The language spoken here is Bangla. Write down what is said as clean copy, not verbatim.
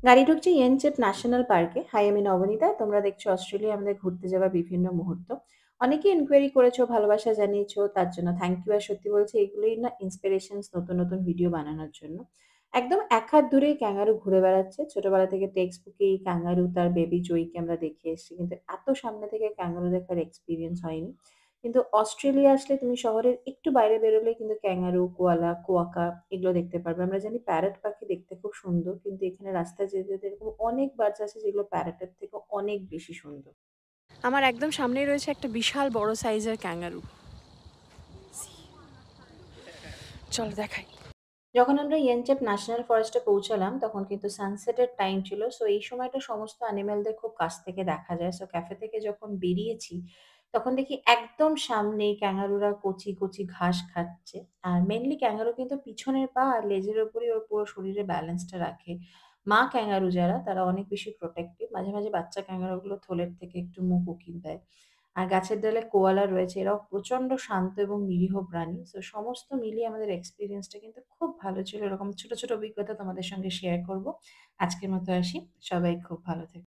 গাড়ি ঢুকছে ইয়েনচেপ ন্যাশনাল পার্কে। হাই, আমি নবনীতা। তোমরা দেখছো অস্ট্রেলিয়া আমাদের ঘুরতে যাওয়ার বিভিন্ন মুহূর্ত। অনেকেই এনকোয়ারি করেছো, ভালোবাসা জানিয়েছো। তার জন্য থ্যাংক ইউ। আর সত্যি বলছি এগুলোই না ইন্সপিরেশনস নতুন, নতুন ভিডিও বানানোর জন্য। একদম এক হাত দূরেই ক্যাঙ্গারু ঘুরে বেড়াচ্ছে। ছোটবেলা থেকে টেক্সট বুকে এই ক্যাঙ্গারু তার বেবি জয়কে আমরা দেখে এসেছি। কিন্তু এত সামনে থেকে ক্যাঙ্গারু দেখার এক্সপেরিয়েন্স হয়নি। কিন্তু অস্ট্রেলিয়া আসলে তুমি শহরের একটু বাইরে বেরোলেই কিন্তু ক্যাঙ্গারু, কোয়ালা, কোয়াকা এগুলো দেখতে পারবে। আমরা জানি প্যারট পাখি দেখতে খুব সুন্দর। কিন্তু এখানে রাস্তায় যেতে, যেতে এরকম অনেক বাচ্চা আছে যেগুলো প্যারটের থেকে অনেক বেশি সুন্দর। আমার একদম সামনেই রয়েছে একটা বিশাল বড় সাইজের ক্যাঙ্গারু। চলো দেখাই। যখন আমরা ইয়েনচেপ ন্যাশনাল ফরেস্টে পৌঁছালাম, তখন কিন্তু সানসেটের টাইম ছিল। সো এই সময়টা সমস্ত অ্যানিমেলদের খুব কাছ থেকে দেখা যায়। সো ক্যাফে থেকে যখন বেরিয়েছি, তখন দেখি একদম সামনেই ক্যাঙ্গারুরা কচি, কচি ঘাস খাচ্ছে। আর মেইনলি ক্যাঙ্গারু কিন্তু পিছনের পা আর লেজের উপরেই ওর পুরো শরীরের ব্যালেন্সটা রাখে। মা ক্যাঙ্গারু যারা, তারা অনেক বেশি প্রোটেক্টিভ। মাঝে, মাঝে বাচ্চা ক্যাঙ্গারুগুলো থলের থেকে একটু মুখ উকিল দেয়। আর গাছের ডালে কোয়ালা রয়েছে। এরাও প্রচন্ড শান্ত এবং নিরীহ প্রাণী। সো সমস্ত মিলিয়ে আমাদের এক্সপেরিয়েন্সটা কিন্তু খুব ভালো ছিল। এরকম ছোট, ছোট অভিজ্ঞতা তোমাদের সঙ্গে শেয়ার করব। আজকের মতো আসি। সবাই খুব ভালো থেকো।